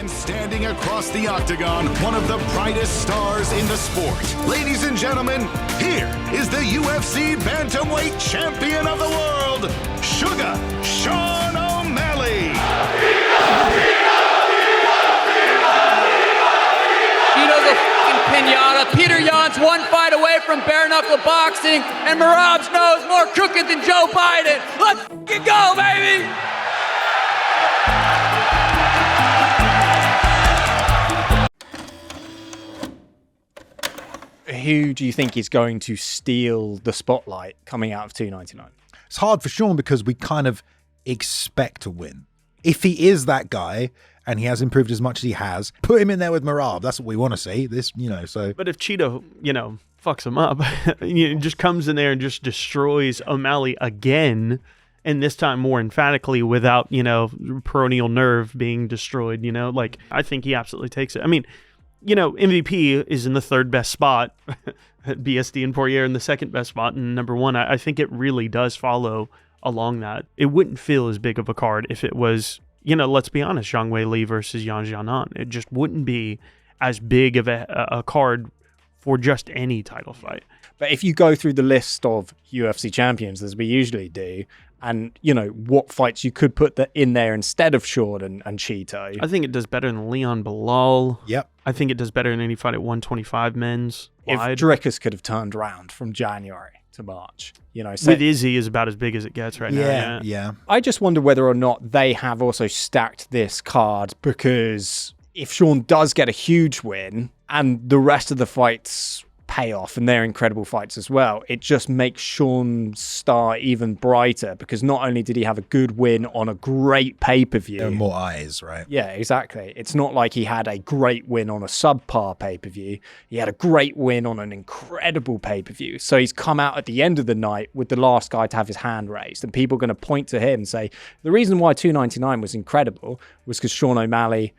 And standing across the octagon, one of the brightest stars in the sport. Ladies and gentlemen, here is the UFC Bantamweight Champion of the World, Sugar Sean O'Malley. Cheeto's a fucking pinata. Peter Yan's one fight away from bare knuckle boxing, and Merab's nose more crooked than Joe Biden. Let's fucking go, baby! Who do you think is going to steal the spotlight coming out of 299? It's hard for Sean because we kind of expect to win. If he is that guy and he has improved as much as he has, put him in there with Merab. That's what we want to see. So. But if Cheeto, fucks him up, just comes in there and just destroys O'Malley again, and this time more emphatically without, peroneal nerve being destroyed, I think he absolutely takes it. I mean, MVP is in the third best spot, BSD and Poirier in the second best spot, and number one. I think it really does follow along that. It wouldn't feel as big of a card if it was, let's be honest, Zhang Weili versus Yan Xiaonan. It just wouldn't be as big of a card for just any title fight. But if you go through the list of UFC champions, as we usually do, and, what fights you could put in there instead of Sean and Cheeto. I think it does better than Leon Bilal. Yep. I think it does better than any fight at 125 men's. If wide. Dricus could have turned around from January to March, with Izzy is about as big as it gets right now. Yeah. I just wonder whether or not they have also stacked this card, because if Sean does get a huge win and the rest of the fights pay off and they're incredible fights as well, it just makes Sean's star even brighter, because not only did he have a good win on a great pay-per-view, there are more eyes, right? Yeah, exactly. It's not like he had a great win on a subpar pay-per-view. He had a great win on an incredible pay-per-view. So he's come out at the end of the night with the last guy to have his hand raised, and people are going to point to him and say the reason why 299 was incredible was because Sean O'Malley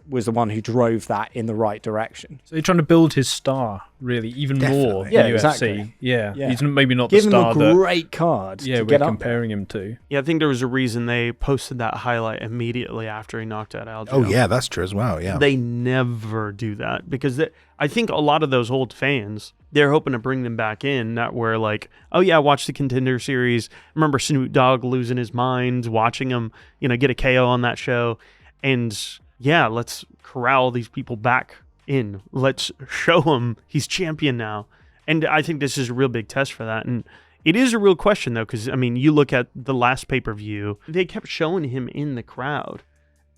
was the one who drove that in the right direction. So you're trying to build his star, really, even more in yeah, UFC. Exactly. Yeah, yeah. He's maybe not Give the star him a great card. Yeah, to we're get comparing him to. Yeah, I think there was a reason they posted that highlight immediately after he knocked out Aljo. Oh yeah, that's true as well. Yeah, they never do that, because I think a lot of those old fans, they're hoping to bring them back in, that were like, oh yeah, watch the Contender Series. Remember Snoop Dogg losing his mind, watching him, get a KO on that show, and yeah, let's corral these people back in. Let's show him he's champion now. And I think this is a real big test for that. And it is a real question, though, because, you look at the last pay-per-view, they kept showing him in the crowd,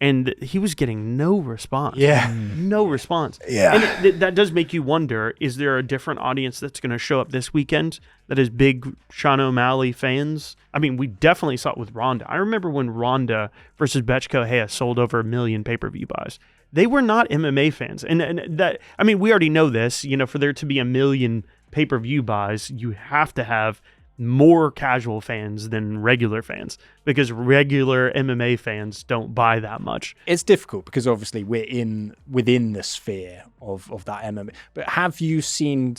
and he was getting no response. Yeah. No response. Yeah. And that does make you wonder, is there a different audience that's going to show up this weekend that is big Sean O'Malley fans? We definitely saw it with Ronda. I remember when Ronda versus Bethe Correia sold over 1 million pay-per-view buys. They were not MMA fans. And that, we already know this, for there to be 1 million pay-per-view buys, you have to have more casual fans than regular fans, because regular MMA fans don't buy that much. It's difficult because obviously we're within the sphere of that MMA. But have you seen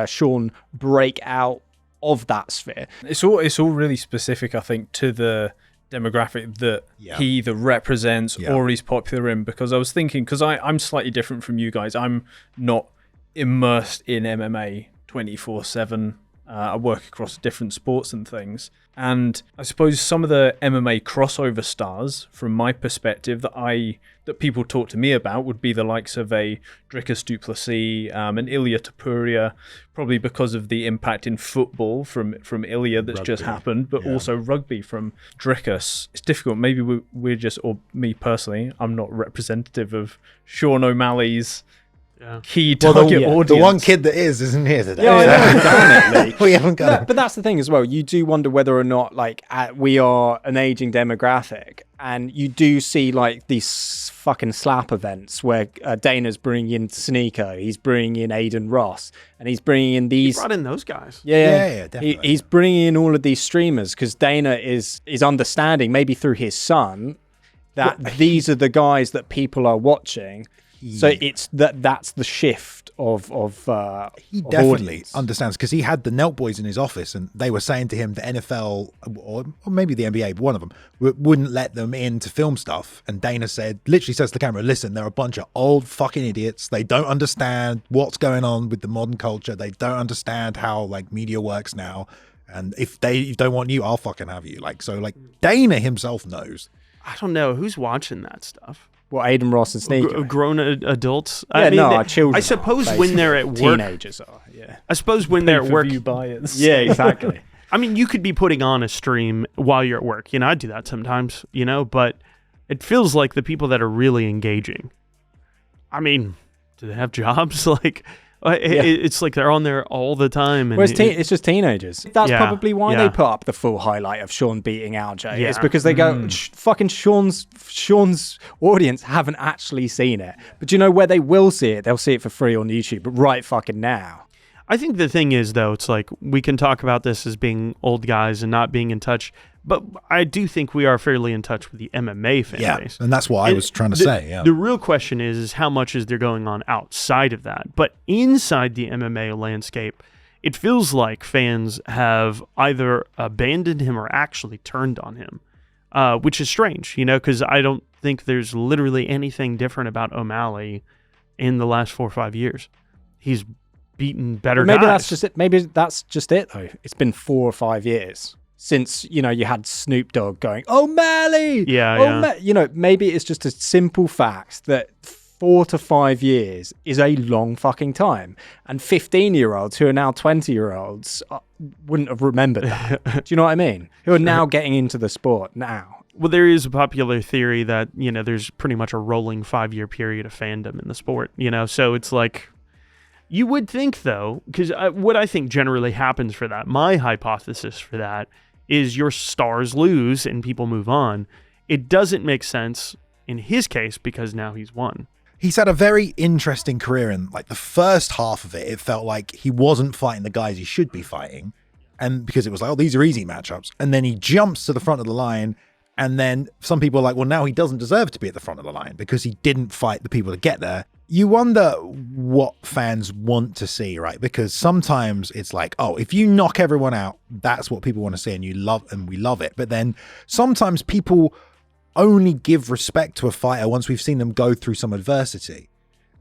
Sean break out of that sphere? It's all really specific, I think, to the demographic that he either represents or he's popular in. Because I was thinking, because I'm slightly different from you guys. I'm not immersed in MMA 24/7. I work across different sports and things. And I suppose some of the MMA crossover stars, from my perspective, that people talk to me about would be the likes of a Dricus du Plessis, and Ilia Topuria, probably because of the impact in football from Ilia that's just happened, but also rugby from Dricus. It's difficult. Maybe we're just, or me personally, I'm not representative of Sean O'Malley's key target audience. The one kid that isn't here today. We haven't got him. But that's the thing as well. You do wonder whether or not, we are an aging demographic, and you do see these fucking slap events where Dana's bringing in Sneeko, he's bringing in Aiden Ross, and he's bringing in these. He brought in those guys. Yeah, definitely. He's bringing in all of these streamers because Dana is understanding, maybe through his son, that these are the guys that people are watching. So it's that's the shift of he definitely audience. understands, because he had the Nelt boys in his office and they were saying to him the NFL or maybe the NBA, but one of them wouldn't let them in to film stuff. And Dana literally says to the camera, listen, they're a bunch of old fucking idiots. They don't understand what's going on with the modern culture. They don't understand how like media works now. And if they don't want you, I'll fucking have you. Like, so like Dana himself knows. I don't know who's watching that stuff. Well, Aiden Ross and Sneaky. Grown adults. Yeah, I mean, our children. I suppose when they're at work, teenagers are. Yeah. I suppose when they're at work, Yeah, exactly. I mean, you could be putting on a stream while you're at work. You know, I do that sometimes. You know, but it feels like the people that are really engaging. I mean, do they have jobs? Like, it's like they're on there all the time. And it's just teenagers. That's probably why they put up the full highlight of Sean beating Aljo. It's because they go, fucking Sean's audience haven't actually seen it. But you know where they will see it? They'll see it for free on YouTube, but right fucking now. I think the thing is, though, it's like we can talk about this as being old guys and not being in touch, but I do think we are fairly in touch with the MMA fan base. And that's what I was trying to say. Yeah. The real question is how much is there going on outside of that? But inside the MMA landscape, it feels like fans have either abandoned him or actually turned on him, which is strange, you know, because I don't think there's literally anything different about O'Malley in the last 4 or 5 years. He's beaten better guys. Maybe that's just it. Maybe that's just it, though. It's been 4 or 5 years since, you know, you had Snoop Dogg going, O'Malley! You know, maybe it's just a simple fact that 4 to 5 years is a long fucking time. And 15-year-olds who are now 20-year-olds wouldn't have remembered that. Do you know what I mean? Who are now getting into the sport now. Well, there is a popular theory that, you know, there's pretty much a rolling 5-year period of fandom in the sport, you know? So it's like, you would think, though, because what I think generally happens for that, my hypothesis for that, is your stars lose and people move on. It doesn't make sense in his case because now he's won. He's had a very interesting career, and like the first half of it felt like he wasn't fighting the guys he should be fighting, and because it was like, oh, these are easy matchups, and then he jumps to the front of the line, and then some people are like, well, now he doesn't deserve to be at the front of the line because he didn't fight the people to get there. You wonder what fans want to see, right? Because sometimes it's like, oh, if you knock everyone out, that's what people want to see, and we love it. But then sometimes people only give respect to a fighter once we've seen them go through some adversity.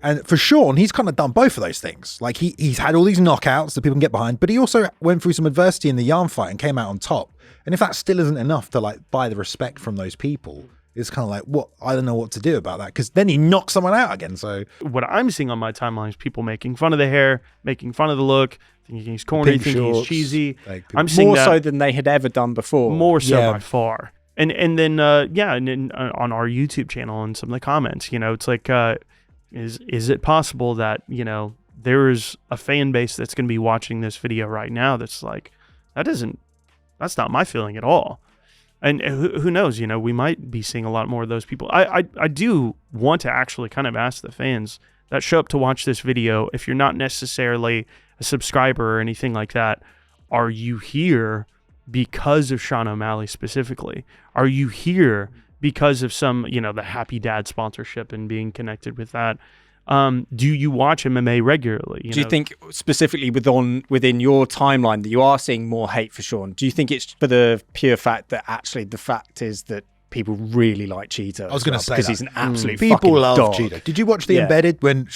And for Sean, he's kind of done both of those things. Like he's had all these knockouts that people can get behind, but he also went through some adversity in the Yarn fight and came out on top. And if that still isn't enough to like buy the respect from those people, it's kind of like, what? I don't know what to do about that, because then he knocks someone out again. So what I'm seeing on my timeline is people making fun of the hair, making fun of the look, thinking he's corny, thinking he's cheesy. Like, I'm seeing more that so than they had ever done before. More so by far. And then on our YouTube channel and some of the comments, you know, it's like, is it possible that, you know, there is a fan base that's going to be watching this video right now that's like, that's not my feeling at all. And who knows, you know, we might be seeing a lot more of those people. I do want to actually kind of ask the fans that show up to watch this video, if you're not necessarily a subscriber or anything like that, are you here because of Sean O'Malley specifically? Are you here because of some, you know, the Happy Dad sponsorship and being connected with that? Do you watch MMA regularly? Do you think specifically within your timeline that you are seeing more hate for Sean? Do you think it's for the pure fact that actually the fact is that people really like Cheetah? I was going to say because that. he's an absolute people fucking love dog. Cheetah. Did you watch the Embedded when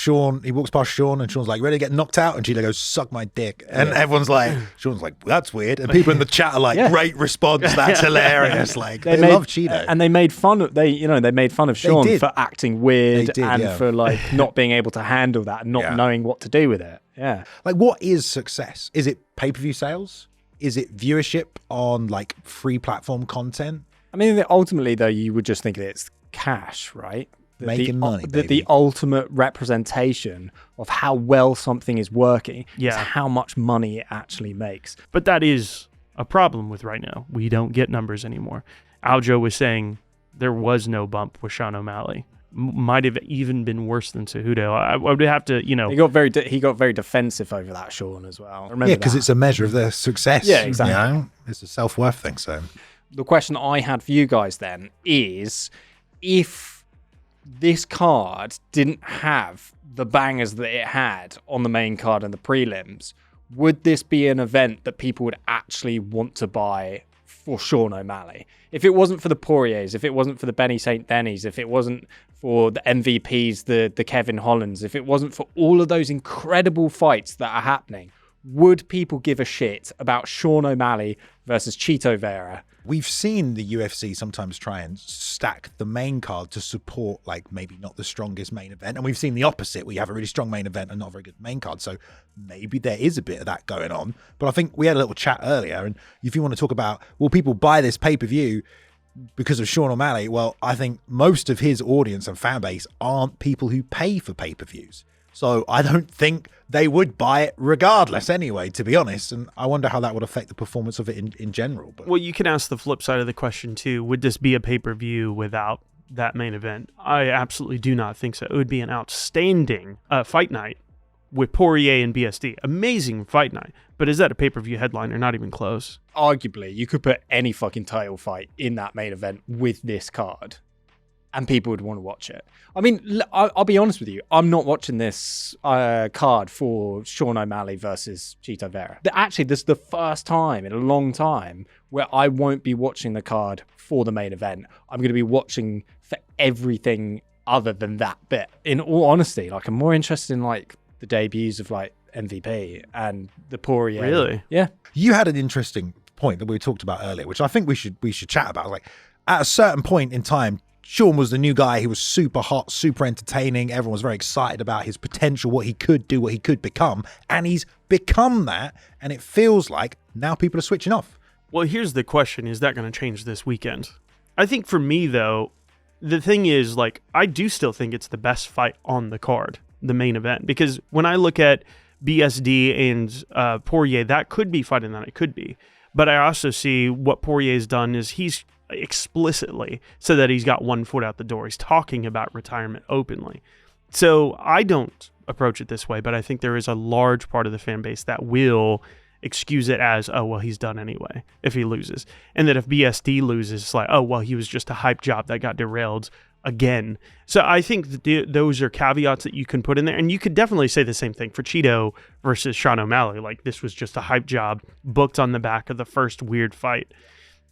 he walks past Sean and Sean's like, ready to get knocked out? And Cheetah goes, suck my dick. And everyone's like, Sean's like, that's weird. And people in the chat are like, great response. That's hilarious. Like they love Cheetah. And they made fun of Sean for acting weird for like not being able to handle that and not knowing what to do with it. Yeah. Like, what is success? Is it pay-per-view sales? Is it viewership on like free platform content? I mean, ultimately, though, you would just think that it's cash, right? Making money, the ultimate representation of how well something is working is how much money it actually makes. But that is a problem with right now. We don't get numbers anymore. Aljo was saying there was no bump with Sean O'Malley. Might have even been worse than Cejudo. I would have to, you know. He got very defensive over that, Sean, as well. Yeah, because it's a measure of their success. Yeah, exactly. You know? It's a self-worth thing, so... The question I had for you guys then is, if this card didn't have the bangers that it had on the main card and the prelims, would this be an event that people would actually want to buy for Sean O'Malley? If it wasn't for the Poiriers, if it wasn't for the Benny St. Denny's, if it wasn't for the MVPs, the Kevin Hollands, if it wasn't for all of those incredible fights that are happening, would people give a shit about Sean O'Malley versus Chito Vera? We've seen the UFC sometimes try and stack the main card to support, like, maybe not the strongest main event. And we've seen the opposite, where you have a really strong main event and not a very good main card. So maybe there is a bit of that going on. But I think we had a little chat earlier. And if you want to talk about, will people buy this pay-per-view because of Sean O'Malley? Well, I think most of his audience and fan base aren't people who pay for pay-per-views. So I don't think they would buy it regardless anyway, to be honest. And I wonder how that would affect the performance of it in general. But well, you can ask the flip side of the question too. Would this be a pay-per-view without that main event? I absolutely do not think so. It would be an outstanding fight night with Poirier and BSD. Amazing fight night. But is that a pay-per-view headliner? Not even close. Arguably, you could put any fucking title fight in that main event with this card, and people would want to watch it. I mean, I'll be honest with you. I'm not watching this card for Sean O'Malley versus Chito Vera. Actually, this is the first time in a long time where I won't be watching the card for the main event. I'm going to be watching for everything other than that bit. In all honesty, like, I'm more interested in, like, the debuts of, like, MVP and the Poirier. Really? Yeah. you had an interesting point that we talked about earlier, which I think we should chat about. Like, at a certain point in time, Sean was the new guy. He was super hot, super entertaining. Everyone was very excited about his potential, what he could do, what he could become. And he's become that. And it feels like now people are switching off. Well, here's the question. Is that going to change this weekend? I think for me, though, the thing is, like, I do still think it's the best fight on the card, the main event. Because when I look at BSD and Poirier, that could be fighting that. It could be. But I also see what Poirier's done is he's explicitly said that he's got one foot out the door. He's talking about retirement openly. So I don't approach it this way, but I think there is a large part of the fan base that will excuse it as, oh, well, he's done anyway if he loses. And that if BSD loses, it's like, oh, well, he was just a hype job that got derailed again. So I think that those are caveats that you can put in there. And you could definitely say the same thing for Chito versus Sean O'Malley. Like, this was just a hype job booked on the back of the first weird fight.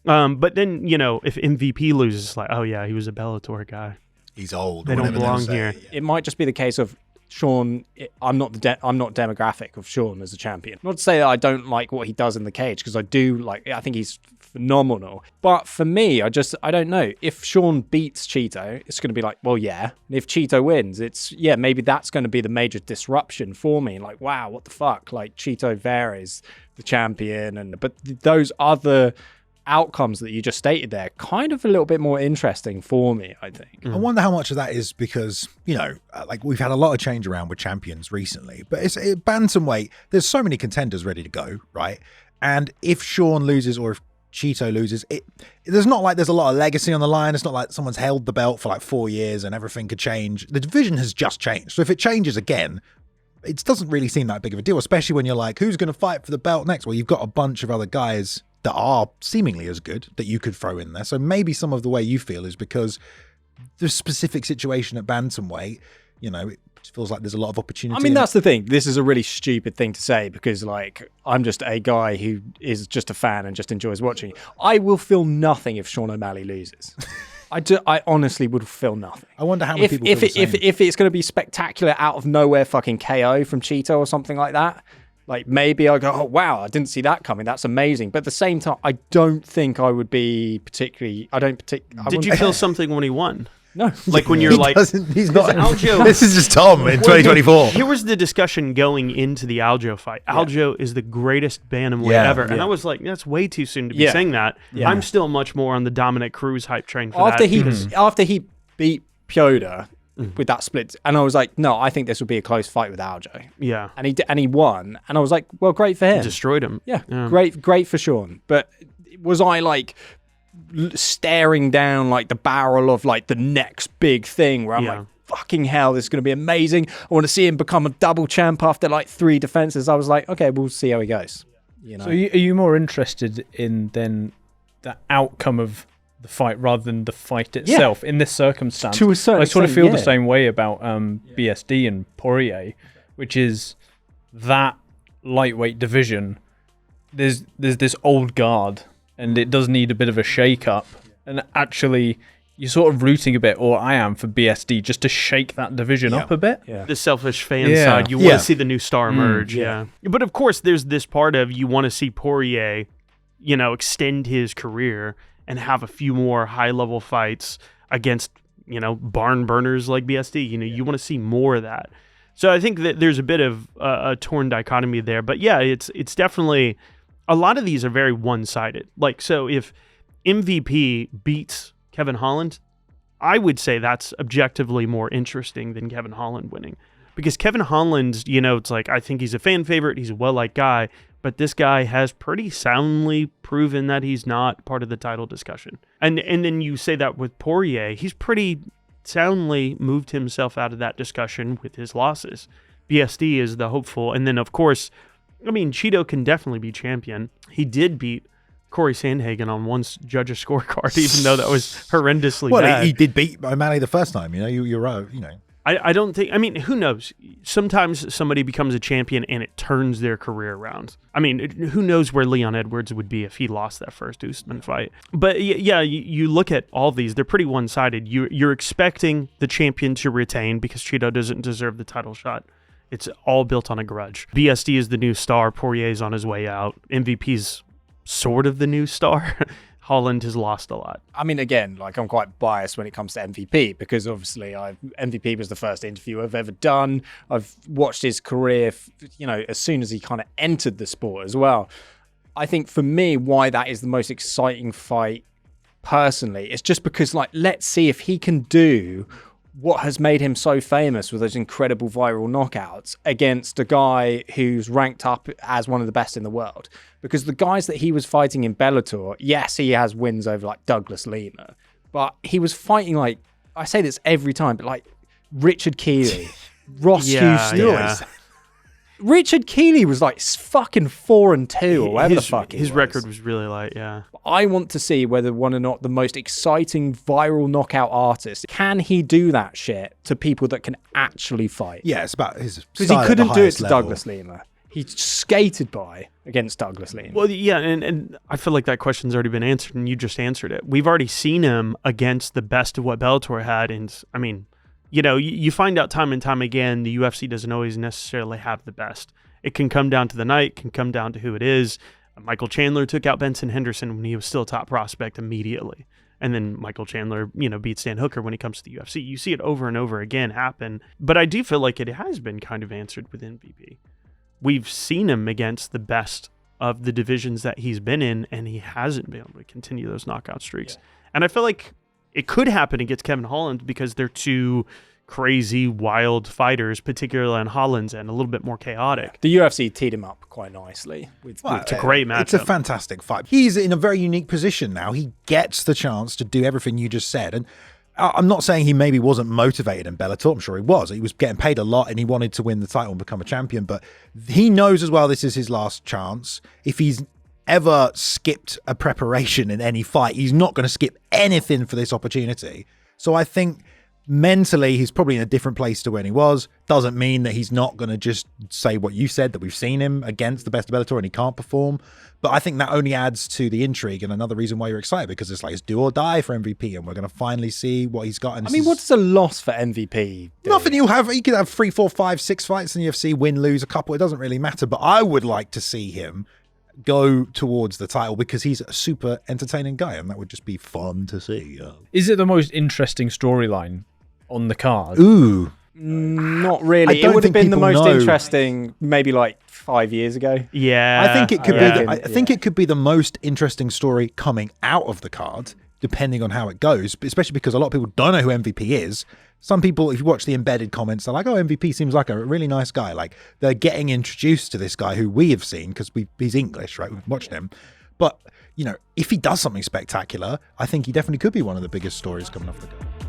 But then, you know, if MVP loses, it's like, oh, yeah, he was a Bellator guy. He's old. They don't belong here. Yeah. It might just be the case of Sean. I'm not demographic of Sean as a champion. Not to say that I don't like what he does in the cage, because I do like. I think he's phenomenal. But for me, I don't know. If Sean beats Chito, it's going to be like, well, yeah. And if Chito wins, it's, yeah, maybe that's going to be the major disruption for me. Like, wow, what the fuck? Like, Chito Vera is the champion, but those other outcomes that you just stated there, kind of a little bit more interesting for me, I think. I wonder how much of that is because, you know, like, we've had a lot of change around with champions recently, but bantamweight, there's so many contenders ready to go, right? And if Sean loses or if Chito loses, there's not like there's a lot of legacy on the line. It's not like someone's held the belt for like 4 years and everything could change. The division has just changed. So if it changes again, it doesn't really seem that big of a deal, especially when you're like, who's going to fight for the belt next? Well, you've got a bunch of other guys that are seemingly as good that you could throw in there. So maybe some of the way you feel is because the specific situation at bantamweight, you know, it feels like there's a lot of opportunity. I mean, that's the thing. This is a really stupid thing to say because, like, I'm just a guy who is just a fan and just enjoys watching. I will feel nothing if Sean O'Malley loses. I honestly would feel nothing. I wonder how many people feel the same. If it's going to be spectacular out of nowhere fucking KO from Chito or something like that, like, maybe I go, oh, wow, I didn't see that coming. That's amazing. But at the same time, I don't think I would be particularly... Did you feel something when he won? No. Like, when you're like... He's not... Aljo, this is just Tom in 2024. Here was the discussion going into the Aljo fight. Aljo is the greatest bantamweight ever. And I was like, that's way too soon to be saying that. Yeah. I'm still much more on the Dominic Cruz hype train for that. After he beat Piotr... with that split, and I was like, no, I think this would be a close fight with Aljo. Yeah, and he won, and I was like, well, great for him. He destroyed him. Yeah, great for Sean. But was I like staring down like the barrel of like the next big thing where I'm like, fucking hell, this is going to be amazing. I want to see him become a double champ after like 3 defenses. I was like, okay, we'll see how he goes. You know. So are you more interested in then the outcome of the fight rather than the fight itself in this circumstance. To a certain I sort of extent, feel the same way about BSD and Poirier, which is that lightweight division. There's this old guard, and it does need a bit of a shake-up. And actually, you're sort of rooting a bit, or I am, for BSD just to shake that division up a bit. Yeah. The selfish fan side, you want to see the new star emerge. But of course, there's this part of you want to see Poirier, extend his career and have a few more high-level fights against, barn burners like BSD. You want to see more of that. So I think that there's a bit of a torn dichotomy there. But yeah, it's definitely, a lot of these are very one-sided. Like, so if MVP beats Kevin Holland, I would say that's objectively more interesting than Kevin Holland winning. Because Kevin Holland, it's like, I think he's a fan favorite. He's a well-liked guy. But this guy has pretty soundly proven that he's not part of the title discussion. And then you say that with Poirier, he's pretty soundly moved himself out of that discussion with his losses. BSD is the hopeful. And then, of course, Cheeto can definitely be champion. He did beat Corey Sandhagen on one judge's scorecard, even though that was horrendously bad. Well, he did beat O'Malley the first time. You're right. I don't think, who knows? Sometimes somebody becomes a champion and it turns their career around. Who knows where Leon Edwards would be if he lost that first Usman fight. But yeah, you look at all these, they're pretty one-sided. You're expecting the champion to retain because Cheeto doesn't deserve the title shot. It's all built on a grudge. BSD is the new star. Poirier's on his way out. MVP's sort of the new star. Holland has lost a lot. Again, I'm quite biased when it comes to MVP because obviously MVP was the first interview I've ever done. I've watched his career, as soon as he kind of entered the sport as well. I think for me, why that is the most exciting fight personally, it's just because let's see if he can do what has made him so famous with those incredible viral knockouts against a guy who's ranked up as one of the best in the world. Because the guys that he was fighting in Bellator, yes, he has wins over Douglas Lima, but he was fighting I say this every time, but Richard Keeley, Ross Houston. Richard Keeley was fucking 4-2 or whatever the fuck his record was really light, yeah. I want to see whether one or not the most exciting viral knockout artist, can he do that shit to people that can actually fight? Yeah, it's about his because he couldn't do it to Douglas Lima. He skated by against Douglas Lima. Well, yeah, and I feel like that question's already been answered, and you just answered it. We've already seen him against the best of what Bellator had, and you find out time and time again, the UFC doesn't always necessarily have the best. It can come down to the night, can come down to who it is. Michael Chandler took out Benson Henderson when he was still a top prospect immediately. And then Michael Chandler, beats Dan Hooker when he comes to the UFC. You see it over and over again happen. But I do feel like it has been kind of answered with MVP. We've seen him against the best of the divisions that he's been in, and he hasn't been able to continue those knockout streaks. Yeah. And I feel like it could happen against Kevin Holland because they're two crazy, wild fighters, particularly on Holland's end, a little bit more chaotic. The UFC teed him up quite nicely. It's a great matchup. It's a fantastic fight. He's in a very unique position now. He gets the chance to do everything you just said. And I'm not saying he maybe wasn't motivated in Bellator. I'm sure he was. He was getting paid a lot and he wanted to win the title and become a champion. But he knows as well this is his last chance. If he's ever skipped a preparation in any fight, he's not going to skip anything for this opportunity. So I think mentally he's probably in a different place to when he was. Doesn't mean that he's not going to just say what you said, that we've seen him against the best of Bellator and he can't perform. But I think that only adds to the intrigue and another reason why you're excited, because it's it's do or die for MVP and we're going to finally see what he's got. And what's the loss for MVP do? Nothing. You could have 3, 4, 5, 6 fights in the UFC, win, lose a couple. It doesn't really matter. But I would like to see him go towards the title because he's a super entertaining guy and that would just be fun to see. Is it the most interesting storyline on the card? Ooh. Not really. It would have been the most interesting maybe 5 years ago. Yeah. I think it could be I think it could be the most interesting story coming out of the card, depending on how it goes, especially because a lot of people don't know who MVP is. Some people, if you watch the embedded comments, they're like, oh, MVP seems like a really nice guy. They're getting introduced to this guy who we have seen because he's English, right? We've watched him. But, if he does something spectacular, I think he definitely could be one of the biggest stories coming off the card.